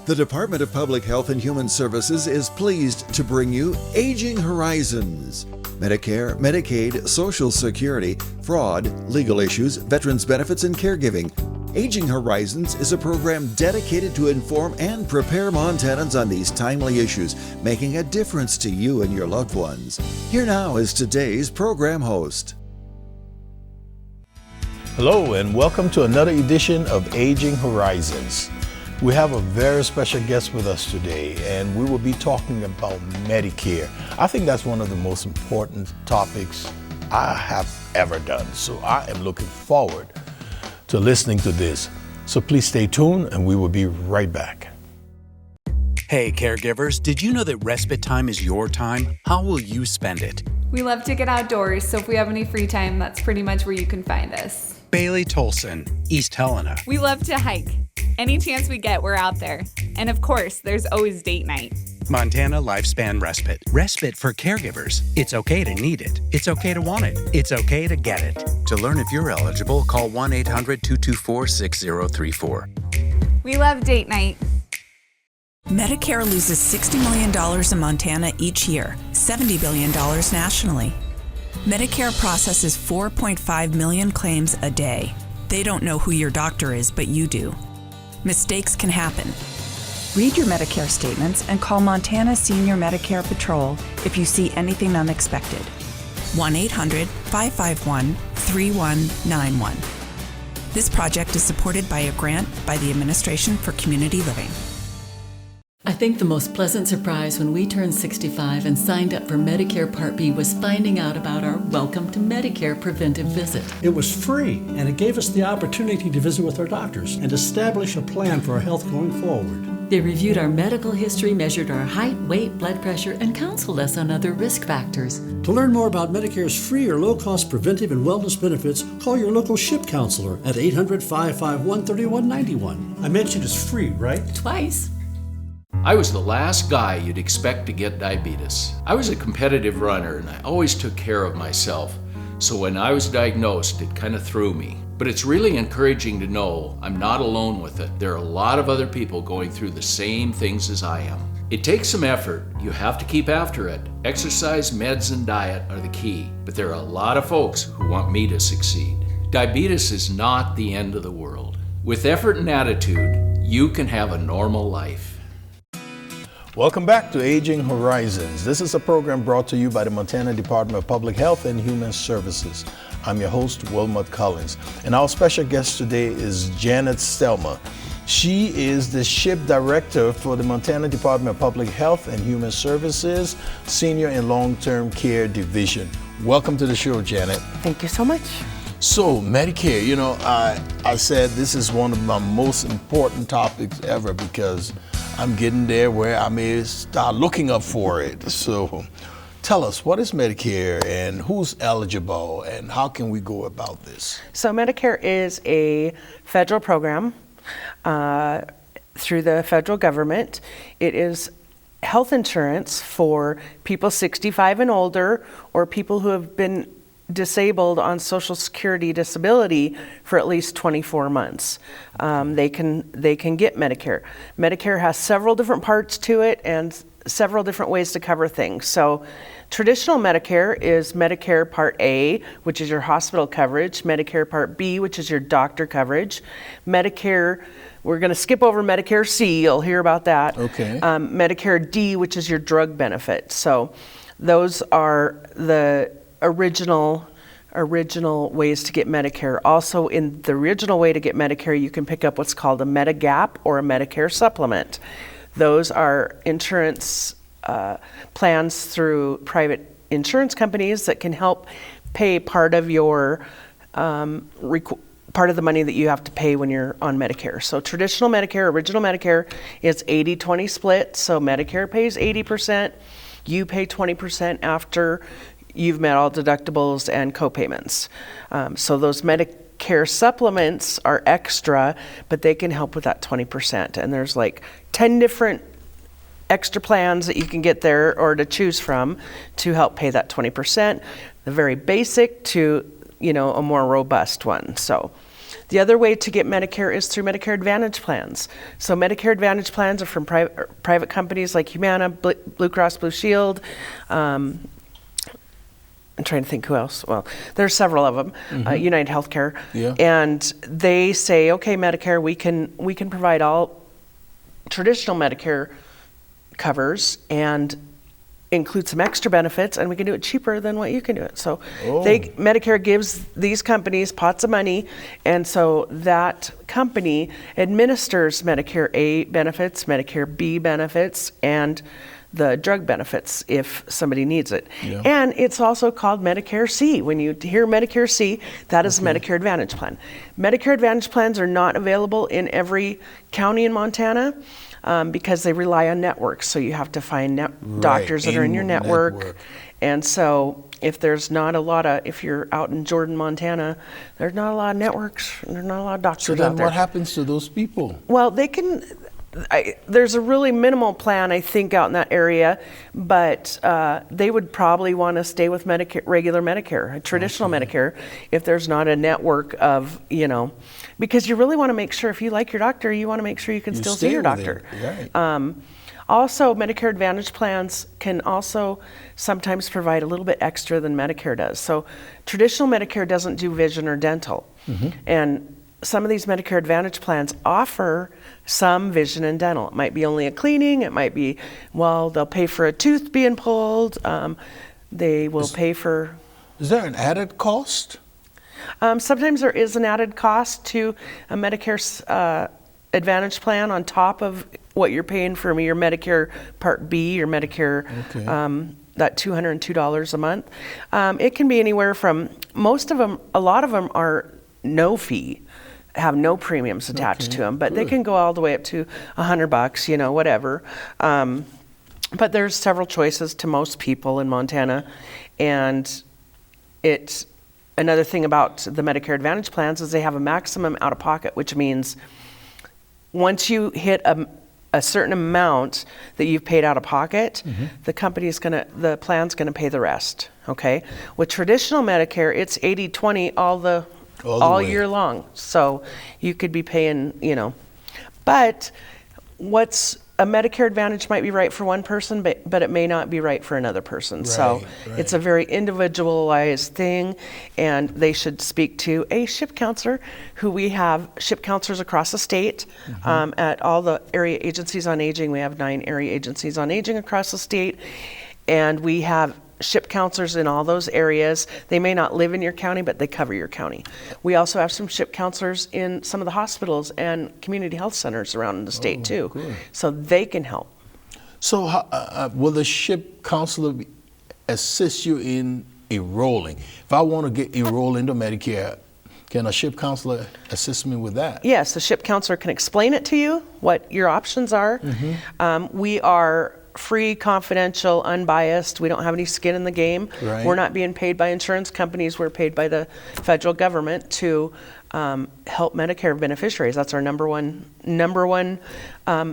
The Department of Public Health and Human Services is pleased to bring you Aging Horizons. Medicare, Medicaid, Social Security, fraud, legal issues, veterans benefits, and caregiving. Aging Horizons is a program dedicated to inform and prepare Montanans on these timely issues, making a difference to you and your loved ones. Here now is today's program host. Hello and welcome to another edition of Aging Horizons. We have a very special guest with us today, and we will be talking about Medicare. I think that's one of the most important topics I have ever done, so I am looking forward to listening to this. So please stay tuned and we will be right back. Hey caregivers, did you know that respite time is your time? How will you spend it? We love to get outdoors, so if we have any free time, that's pretty much where you can find us. Bailey Tolson, East Helena. We love to hike. Any chance we get, we're out there. And of course, there's always date night. Montana Lifespan Respite. Respite for caregivers. It's okay to need it. It's okay to want it. It's okay to get it. To learn if you're eligible, call 1-800-224-6034. We love date night. Medicare loses $60 million in Montana each year, $70 billion nationally. Medicare processes 4.5 million claims a day. They don't know who your doctor is, but you do. Mistakes can happen. Read your Medicare statements and call Montana Senior Medicare Patrol if you see anything unexpected. 1-800-551-3191. This project is supported by a grant by the Administration for Community Living. I think the most pleasant surprise when we turned 65 and signed up for Medicare Part B was finding out about our Welcome to Medicare preventive visit. It was free, and it gave us the opportunity to visit with our doctors and establish a plan for our health going forward. They reviewed our medical history, measured our height, weight, blood pressure, and counseled us on other risk factors. To learn more about Medicare's free or low-cost preventive and wellness benefits, call your local SHIP counselor at 800-551-3191. I mentioned it's free, right? Twice. I was the last guy you'd expect to get diabetes. I was a competitive runner and I always took care of myself. So when I was diagnosed, it kind of threw me. But it's really encouraging to know I'm not alone with it. There are a lot of other people going through the same things as I am. It takes some effort. You have to keep after it. Exercise, meds, and diet are the key. But there are a lot of folks who want me to succeed. Diabetes is not the end of the world. With effort and attitude, you can have a normal life. Welcome back to Aging Horizons. This is a program brought to you by the Montana Department of Public Health and Human Services. I'm your host, Wilmot Collins, and our special guest today is Janet Stelma. She is the SHIP Director for the Montana Department of Public Health and Human Services, Senior and Long-Term Care Division. Welcome to the show, Janet. Thank you so much. So, Medicare, I said this is one of my most important topics ever because I'm getting there where I may start looking up for it. So tell us, what is Medicare and who's eligible and how can we go about this? So Medicare is a federal program through the federal government. It is health insurance for people 65 and older or people who have been disabled on Social Security disability for at least 24 months. They can get Medicare. Medicare has several different parts to it and several different ways to cover things. So traditional Medicare is Medicare Part A, which is your hospital coverage, Medicare Part B, which is your doctor coverage, Medicare, we're going to skip over Medicare C, you'll hear about that. Okay. Medicare D, which is your drug benefit. So those are the original ways to get Medicare. Also, in the original way to get Medicare, you can pick up what's called a Medigap or a Medicare supplement. Those are insurance plans through private insurance companies that can help pay part of your part of the money that you have to pay when you're on Medicare. So traditional Medicare, original Medicare is 80-20 split. So Medicare pays 80%, you pay 20% after you've met all deductibles and co-payments. So those Medicare supplements are extra, but they can help with that 20%. And there's like 10 different extra plans that you can get there or to choose from to help pay that 20%. The very basic to, a more robust one. So The other way to get Medicare is through Medicare Advantage plans. So Medicare Advantage plans are from private companies like Humana, Blue Cross Blue Shield. I'm trying to think who else. Well, there's several of them. United Healthcare, and they say, okay, Medicare, we can provide all traditional Medicare covers and include some extra benefits, and we can do it cheaper than what you can do it. So Medicare gives these companies pots of money, and so that company administers Medicare A benefits, Medicare B benefits, and the drug benefits if somebody needs it. And it's also called Medicare C. When you hear Medicare C, that is a Medicare Advantage plan. Medicare Advantage plans are not available in every county in Montana because they rely on networks. So you have to find doctors that are in your network. And so if there's not a lot of, if you're out in Jordan, Montana, there's not a lot of networks, and there's not a lot of doctors out there. So then what happens to those people? Well, they can... there's a really minimal plan, I think, out in that area, but they would probably want to stay with Medicare, regular Medicare, traditional Medicare, if there's not a network of, because you really want to make sure, if you like your doctor, you want to make sure you can still see your doctor. Also, Medicare Advantage plans can also sometimes provide a little bit extra than Medicare does. So traditional Medicare doesn't do vision or dental, and some of these Medicare Advantage plans offer some vision and dental. It might be only a cleaning. It might be, they'll pay for a tooth being pulled. They will pay for... Is there an added cost? Sometimes there is an added cost to a Medicare Advantage plan on top of what you're paying for your Medicare Part B, your Medicare, that $202 a month. It can be anywhere from, a lot of them are no fee, have no premiums attached to them, but they can go all the way up to $100, whatever. But there's several choices to most people in Montana, and it's another thing about the Medicare Advantage plans is they have a maximum out of pocket, which means once you hit a certain amount that you've paid out of pocket, the plan's gonna pay the rest. Okay, with traditional Medicare, it's 80-20 all year long. So you could be paying, but what's a Medicare Advantage might be right for one person, but it may not be right for another person. It's a very individualized thing, and they should speak to a SHIP counselor, who we have SHIP counselors across the state at all the area agencies on aging. We have 9 area agencies on aging across the state, and we have SHIP counselors in all those areas. They may not live in your county, but they cover your county. We also have some SHIP counselors in some of the hospitals and community health centers around the state too. Good. So they can help. So will the SHIP counselor assist you in enrolling? If I want to get enrolled into Medicare, can a SHIP counselor assist me with that? Yes, the SHIP counselor can explain it to you, what your options are. We are free, confidential, unbiased. We don't have any skin in the game. We're not being paid by insurance companies. We're paid by the federal government to help Medicare beneficiaries. That's our number one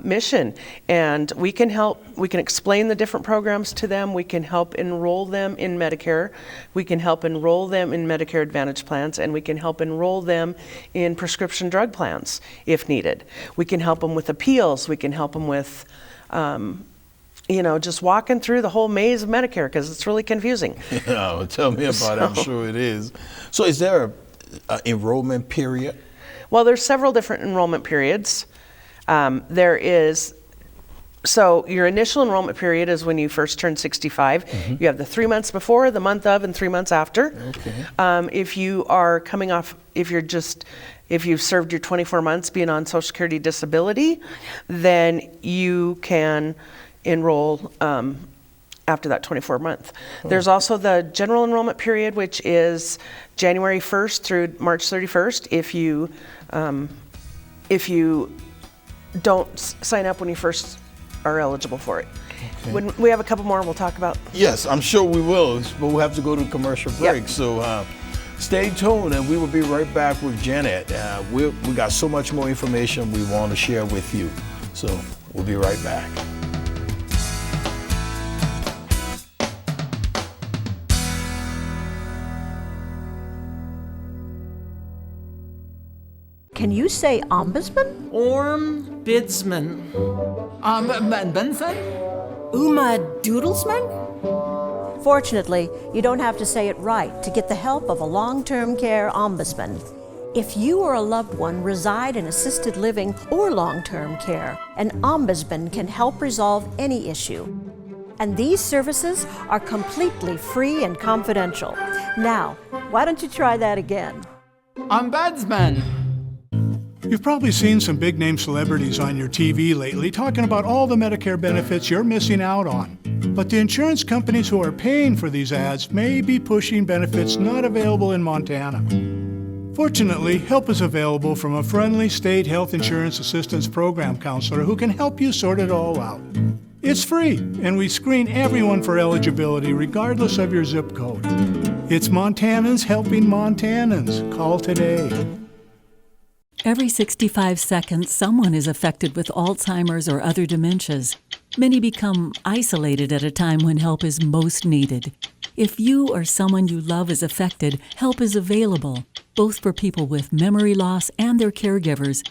mission. And we can help. We can explain the different programs to them. We can help enroll them in Medicare. We can help enroll them in Medicare Advantage plans, and we can help enroll them in prescription drug plans if needed. We can help them with appeals. We can help them with just walking through the whole maze of Medicare, because it's really confusing. Tell me about it. I'm sure it is. So is there an enrollment period? Well, there's several different enrollment periods. So your initial enrollment period is when you first turn 65. You have the 3 months before, the month of, and 3 months after. If you are coming off, if you've served your 24 months being on Social Security disability, then you can enroll after that 24 month. There's also the general enrollment period, which is January 1st through March 31st. If you don't sign up when you first are eligible for it. When we have a couple more, we'll talk about. Yes, I'm sure we will, but we'll have to go to a commercial break. So stay tuned, and we will be right back with Janet. We got so much more information we want to share with you. So we'll be right back. Can you say ombudsman? Ombudsman. Benson? Uma Doodlesman? Fortunately, you don't have to say it right to get the help of a long-term care ombudsman. If you or a loved one reside in assisted living or long-term care, an ombudsman can help resolve any issue. And these services are completely free and confidential. Now, why don't you try that again? Ombudsman. You've probably seen some big-name celebrities on your TV lately talking about all the Medicare benefits you're missing out on. But the insurance companies who are paying for these ads may be pushing benefits not available in Montana. Fortunately, help is available from a friendly state health insurance assistance program counselor who can help you sort it all out. It's free, and we screen everyone for eligibility regardless of your zip code. It's Montanans helping Montanans. Call today. Every 65 seconds, someone is affected with Alzheimer's or other dementias. Many become isolated at a time when help is most needed. If you or someone you love is affected, help is available, both for people with memory loss and their caregivers.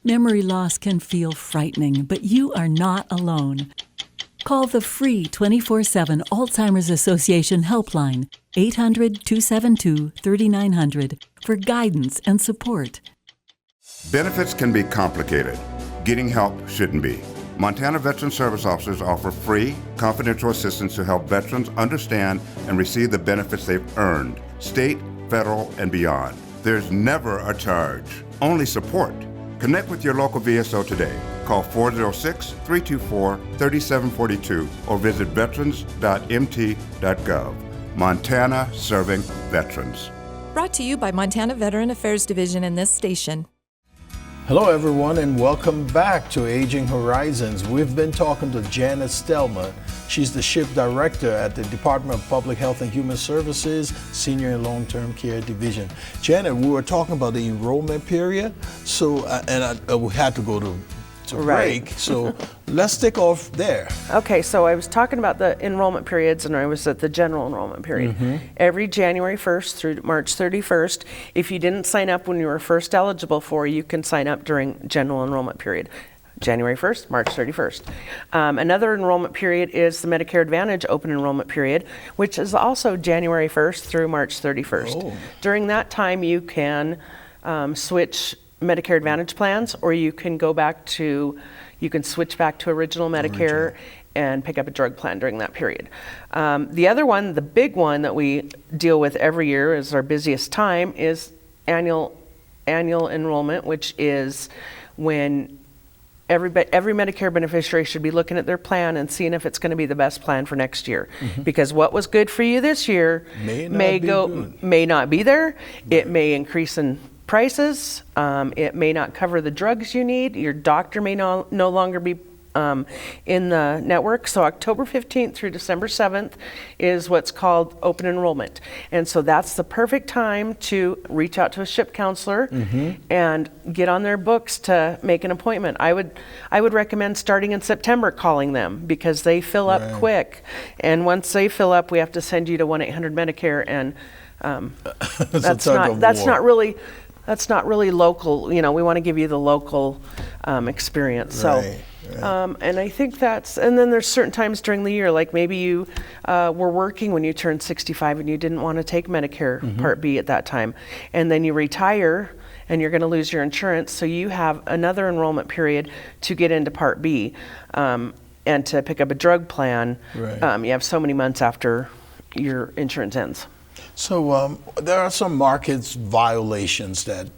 Memory loss can feel frightening, but you are not alone. Call the free 24/7 Alzheimer's Association helpline, 800-272-3900, for guidance and support. Benefits can be complicated. Getting help shouldn't be. Montana Veteran Service Officers offer free, confidential assistance to help veterans understand and receive the benefits they've earned, state, federal, and beyond. There's never a charge, only support. Connect with your local VSO today. Call 406-324-3742 or visit veterans.mt.gov. Montana serving veterans. Brought to you by Montana Veteran Affairs Division and this station. Hello, everyone, and welcome back to Aging Horizons. We've been talking to Janet Stelman. She's the SHIP Director at the Department of Public Health and Human Services, Senior and Long-Term Care Division. Janet, we were talking about the enrollment period, so we had to go to break, so let's stick off there. Okay, so I was talking about the enrollment periods, and I was at the general enrollment period. Every January 1st through March 31st, if you didn't sign up when you were first eligible for, you can sign up during general enrollment period. January 1st, March 31st. Another enrollment period is the Medicare Advantage open enrollment period, which is also January 1st through March 31st. Oh. During that time, you can switch Medicare Advantage plans, or you can switch back to original Medicare and pick up a drug plan during that period. The other one, the big one that we deal with every year is our busiest time, is annual enrollment, which is when every Medicare beneficiary should be looking at their plan and seeing if it's going to be the best plan for next year. Because what was good for you this year may not be there. It may increase in prices. It may not cover the drugs you need. Your doctor may no longer be in the network. So October 15th through December 7th is what's called open enrollment. And so that's the perfect time to reach out to a SHIP counselor and get on their books to make an appointment. I would recommend starting in September calling them, because they fill up quick. And once they fill up, we have to send you to 1-800-Medicare, and that's not really local. You know, we want to give you the local experience. And I think and then there's certain times during the year, like maybe you were working when you turned 65 and you didn't want to take Medicare Part B at that time. And then you retire and you're going to lose your insurance. So you have another enrollment period to get into Part B and to pick up a drug plan. You have so many months after your insurance ends. So there are some markets violations that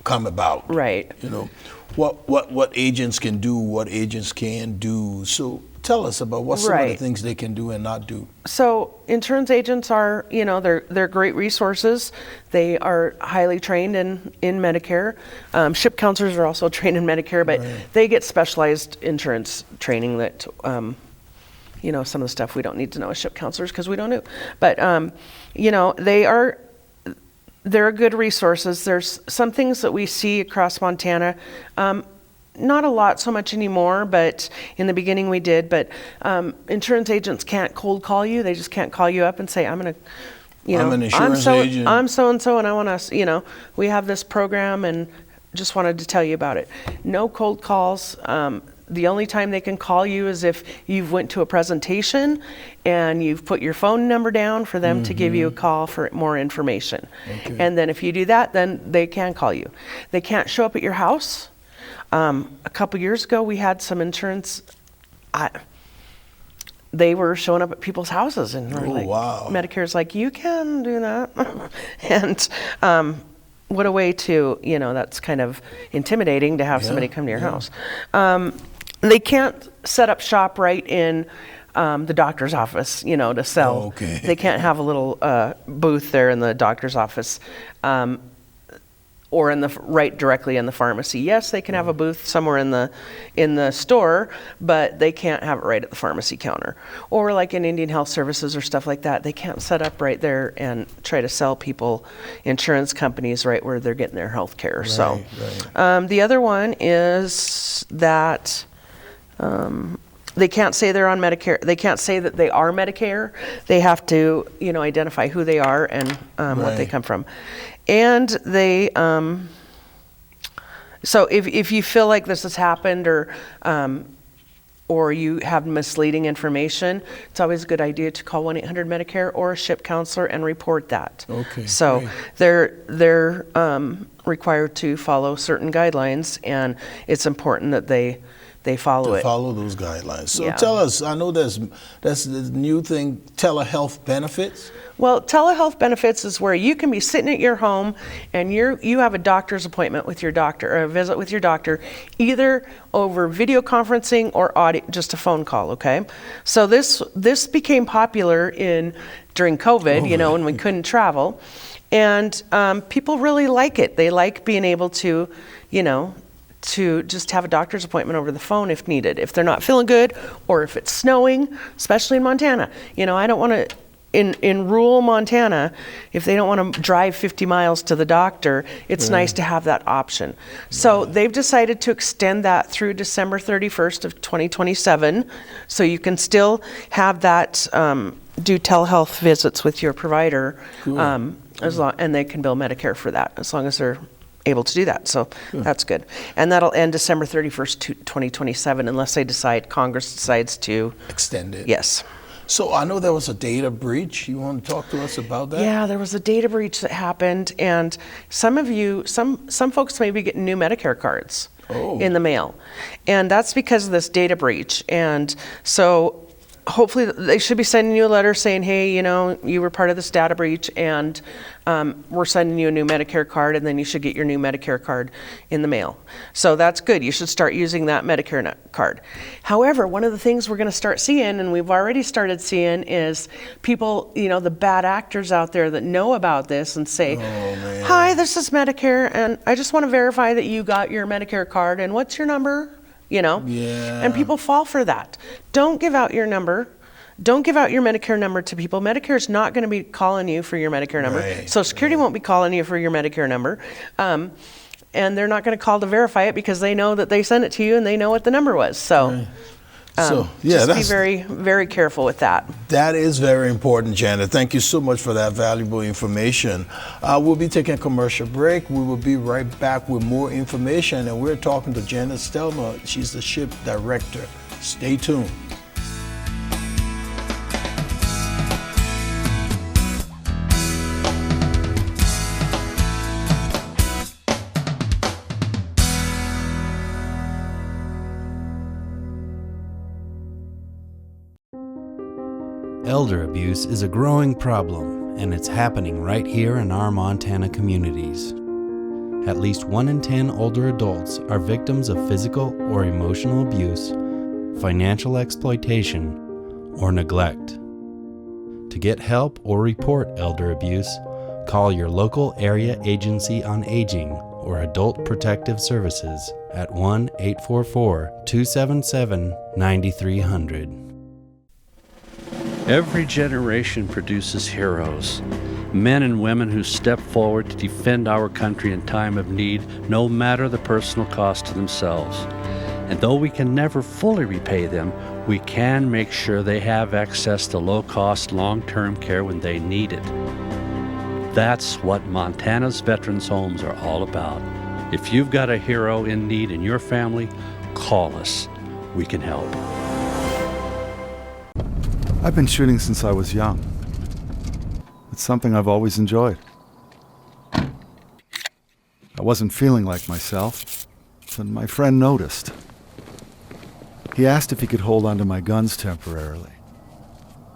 come about. You know, what agents can do, what agents can do. So tell us about what some of the things they can do and not do. So insurance agents are, they're great resources. They are highly trained in Medicare. SHIP counselors are also trained in Medicare, but they get specialized insurance training that some of the stuff we don't need to know as SHIP counselors because we don't know. But, they're good resources. There's some things that we see across Montana. Not a lot so much anymore, but in the beginning we did. But insurance agents can't cold call you. They just can't call you up and say, I'm an insurance agent. I'm so-and-so and I want to, we have this program and just wanted to tell you about it. No cold calls. The only time they can call you is if you've went to a presentation and you've put your phone number down for them to give you a call for more information. Okay. And then if you do that, then they can call you. They can't show up at your house. A couple years ago, we had some insurance. They were showing up at people's houses, and we're like, wow. Medicare's like, you can do that. And what a way to, that's kind of intimidating to have somebody come to your house. They can't set up shop right in the doctor's office, to sell. Oh, okay. They can't have a little booth there in the doctor's office. Or right directly in the pharmacy. Yes, they can have a booth somewhere in the store, but they can't have it right at the pharmacy counter. Or like in Indian Health Services or stuff like that, they can't set up right there and try to sell people insurance companies right where they're getting their health care. So the other one is that they can't say they're on Medicare. They can't say that they are Medicare. They have to, identify who they are and what they come from. And they, so if you feel like this has happened or you have misleading information, it's always a good idea to call 1-800-MEDICARE or a SHIP counselor and report that. Okay. So they're required to follow certain guidelines, and it's important that they follow it. Follow those guidelines. So tell us, I know that's the new thing, telehealth benefits. Well, telehealth benefits is where you can be sitting at your home and you have a doctor's appointment with your doctor, or a visit with your doctor, either over video conferencing or audio, just a phone call, okay? So this became popular during COVID, when we couldn't travel. And people really like it. They like being able to, to just have a doctor's appointment over the phone if needed, if they're not feeling good, or if it's snowing, especially in Montana. I don't want to, in rural Montana, if they don't want to drive 50 miles to the doctor, it's nice to have that option. So they've decided to extend that through December 31st of 2027, so you can still have that, do telehealth visits with your provider, and they can bill Medicare for that, as long as they're able to do that. So that's good. And that'll end December 31st, 2027, unless Congress decides to extend it. Yes. So I know there was a data breach. You want to talk to us about that? Yeah, there was a data breach that happened, and some folks may be getting new Medicare cards in the mail. And that's because of this data breach. And so hopefully they should be sending you a letter saying, hey, you were part of this data breach, and we're sending you a new Medicare card, and then you should get your new Medicare card in the mail. So that's good. You should start using that Medicare card. However, one of the things we're going to start seeing, and we've already started seeing, is people, the bad actors out there that know about this and say, hi, this is Medicare, and I just want to verify that you got your Medicare card, and what's your number? And people fall for that. Don't give out your number. Don't give out your Medicare number to people. Medicare is not going to be calling you for your Medicare number. Social Security won't be calling you for your Medicare number. And they're not going to call to verify it because they know that they sent it to you and they know what the number was. So, just be very, very careful with that. That is very important, Janet. Thank you so much for that valuable information. We'll be taking a commercial break. We will be right back with more information, and we're talking to Janet Stelma. She's the SHIP director. Stay tuned. Elder abuse is a growing problem, and it's happening right here in our Montana communities. At least 1 in 10 older adults are victims of physical or emotional abuse, financial exploitation, or neglect. To get help or report elder abuse, call your local area agency on aging or Adult Protective Services at 1-844-277-9300. Every generation produces heroes, men and women who step forward to defend our country in time of need, no matter the personal cost to themselves. And though we can never fully repay them, we can make sure they have access to low-cost, long-term care when they need it. That's what Montana's Veterans Homes are all about. If you've got a hero in need in your family, call us. We can help. I've been shooting since I was young. It's something I've always enjoyed. I wasn't feeling like myself, but my friend noticed. He asked if he could hold onto my guns temporarily.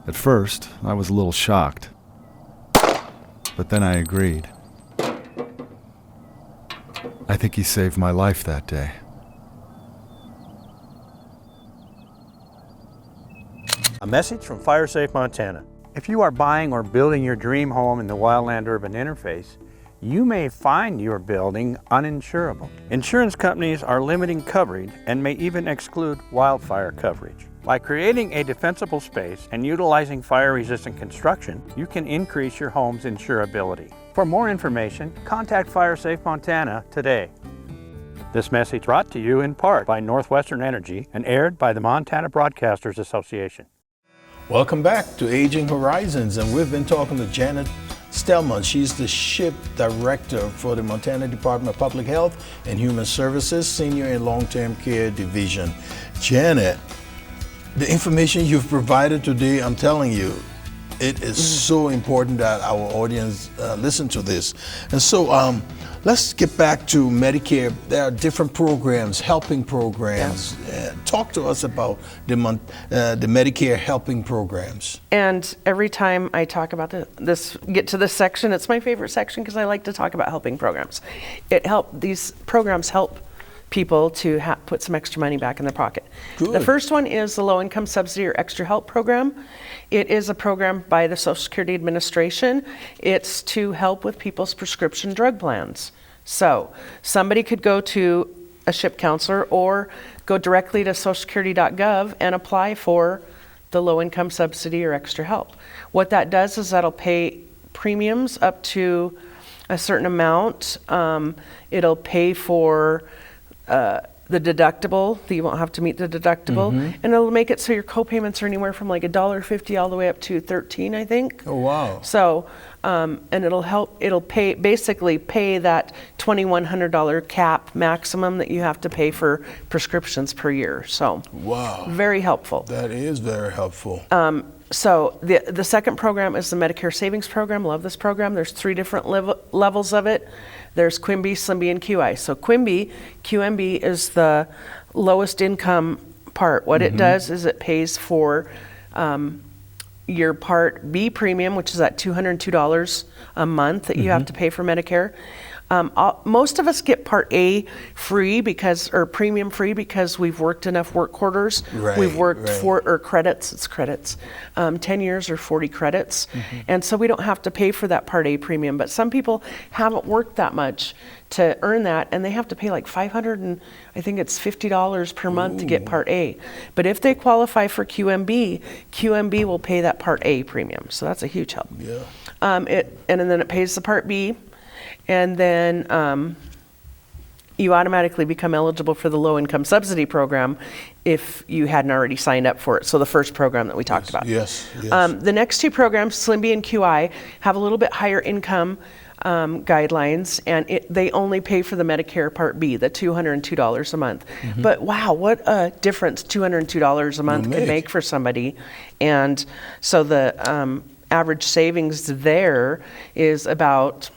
At first, I was a little shocked, but then I agreed. I think he saved my life that day. A message from FireSafe Montana. If you are buying or building your dream home in the Wildland-Urban interface, you may find your building uninsurable. Insurance companies are limiting coverage and may even exclude wildfire coverage. By creating a defensible space and utilizing fire-resistant construction, you can increase your home's insurability. For more information, contact FireSafe Montana today. This message brought to you in part by Northwestern Energy and aired by the Montana Broadcasters Association. Welcome back to Aging Horizons, and we've been talking to Janet Stellman. She's the SHIP Director for the Montana Department of Public Health and Human Services, Senior and Long-Term Care Division. Janet, the information you've provided today, I'm telling you, it is so important that our audience listen to this. And so let's get back to Medicare. There are different programs, helping programs. Yes. Talk to us about the Medicare helping programs. And every time I talk about get to this section, it's my favorite section because I like to talk about helping programs. These programs help people to put some extra money back in their pocket. Good. The first one is the Low Income Subsidy or Extra Help Program. It is a program by the Social Security Administration. It's to help with people's prescription drug plans. So somebody could go to a SHIP counselor or go directly to socialsecurity.gov and apply for the Low Income Subsidy or Extra Help. What that does is that'll pay premiums up to a certain amount. It'll pay for the deductible, you won't have to meet the deductible, and it'll make it so your co-payments are anywhere from like $1.50 all the way up to $13, I think. Oh, wow. So, and it'll basically pay that $2,100 cap maximum that you have to pay for prescriptions per year. So, wow. Very helpful. That is very helpful. So the second program is the Medicare Savings Program. Love this program. There's 3 different levels of it. There's QIMBY, SLIMBY, and QI. So QMB is the lowest income part. What it does is it pays for your Part B premium, which is at $202 a month that you have to pay for Medicare. Most of us get Part A free or premium free because we've worked enough work quarters. Right, we've worked credits, 10 years or 40 credits. And so we don't have to pay for that Part A premium. But some people haven't worked that much to earn that, and they have to pay like $50 per month to get Part A. But if they qualify for QMB will pay that Part A premium. So that's a huge help. Yeah. And then it pays the Part B. And then you automatically become eligible for the Low Income Subsidy Program if you hadn't already signed up for it. So the first program that we talked about. Yes. The next 2 programs, SLIMBY and QI, have a little bit higher income guidelines, and they only pay for the Medicare Part B, the $202 a month. But wow, what a difference $202 a month could make for somebody. And so the average savings there is about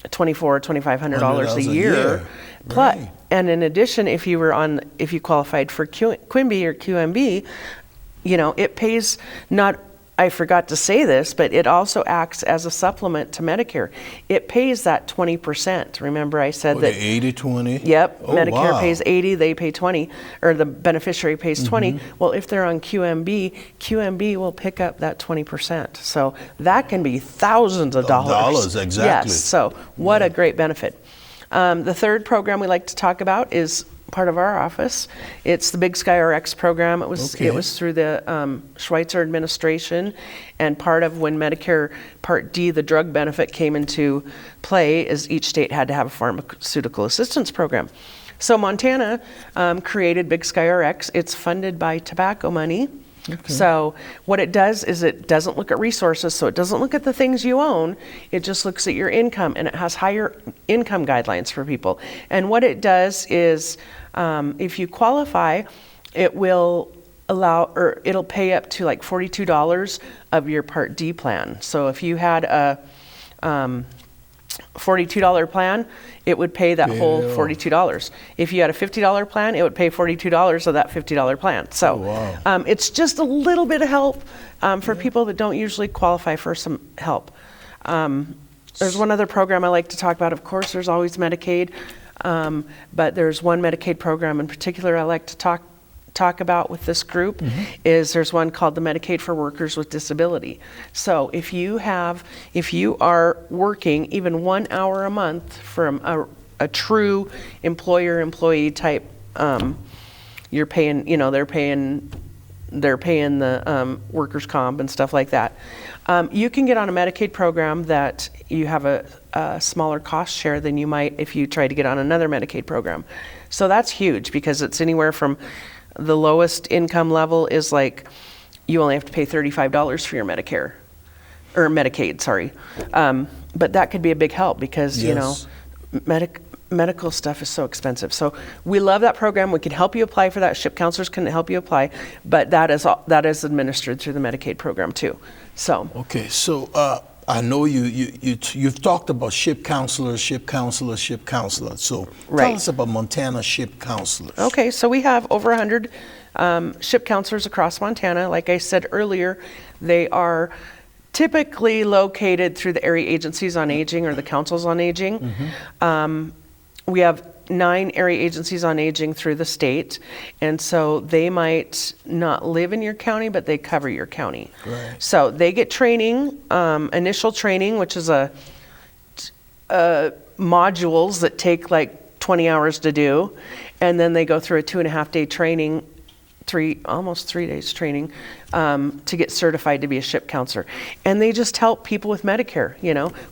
$2,500 a year. Plus, and in addition, if you qualified for QIMBY or QMB, it pays I forgot to say this, but it also acts as a supplement to Medicare. It pays that 20%. Remember I said that 80-20? Yep. Oh, Medicare wow. pays 80, they pay 20, or the beneficiary pays 20. Well, if they're on QMB will pick up that 20%. So that can be thousands of dollars. Exactly. Yes. So what a great benefit. The third program we like to talk about is part of our office. It's the Big Sky RX program. It was through the Schweitzer administration, and part of when Medicare Part D, the drug benefit, came into play, is each state had to have a pharmaceutical assistance program. So Montana created Big Sky RX. It's funded by tobacco money, Okay. So what it does is it doesn't look at resources, so it doesn't look at the things you own, it just looks at your income, and it has higher income guidelines for people. And what it does is, if you qualify, it will it'll pay up to like $42 of your Part D plan. So if you had a $42 plan, it would pay that whole $42. If you had a $50 plan, it would pay $42 of that $50 plan. So it's just a little bit of help for people that don't usually qualify for some help. There's one other program I like to talk about. Of course, there's always Medicaid, but there's one Medicaid program in particular I like to talk about with this group. Is there's one called the Medicaid for Workers with Disability. So if you are working even 1 hour a month from a true employer-employee type, you're paying, they're paying the workers' comp and stuff like that. You can get on a Medicaid program that you have a smaller cost share than you might if you try to get on another Medicaid program. So that's huge, because it's anywhere from the lowest income level is like you only have to pay $35 for your Medicare or Medicaid, sorry. But that could be a big help because medical stuff is so expensive. So we love that program. We can help you apply for that. SHIP counselors can help you apply, but that is administered through the Medicaid program too. So okay, so I know you've talked about SHIP counselors. So tell us about Montana SHIP counselors. Okay, so we have over 100 SHIP counselors across Montana. Like I said earlier, they are typically located through the area agencies on aging or the councils on aging. We have 9 area agencies on aging through the state, and so they might not live in your county, but they cover your county. Right. So they get training, initial training, which is modules that take like 20 hours to do, and then they go through a 2.5-day training, almost 3 days training, to get certified to be a SHIP counselor. And they just help people with Medicare.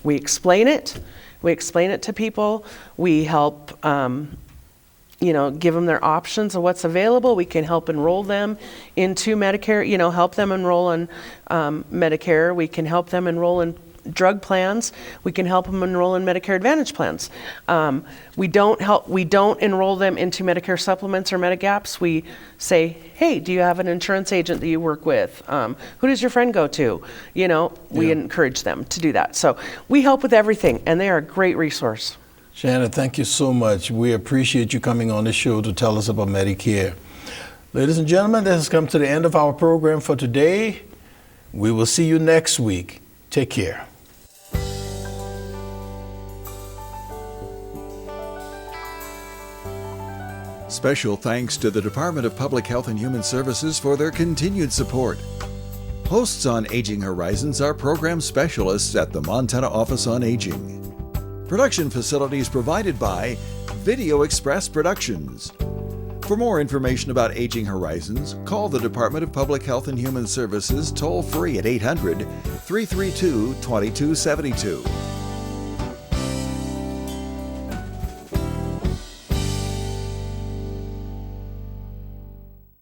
We explain it. We explain it to people. We help, give them their options of what's available. We can help enroll them into Medicare, help them enroll in Medicare. We can help them enroll in drug plans. We can help them enroll in Medicare Advantage plans. We don't enroll them into Medicare supplements or Medigaps. We say, hey, do you have an insurance agent that you work with? Who does your friend go to? We encourage them to do that. So we help with everything, and they are a great resource. Shannon, thank you so much. We appreciate you coming on the show to tell us about Medicare. Ladies and gentlemen, this has come to the end of our program for today. We will see you next week. Take care. Special thanks to the Department of Public Health and Human Services for their continued support. Hosts on Aging Horizons are program specialists at the Montana Office on Aging. Production facilities provided by Video Express Productions. For more information about Aging Horizons, call the Department of Public Health and Human Services toll-free at 800-332-2272.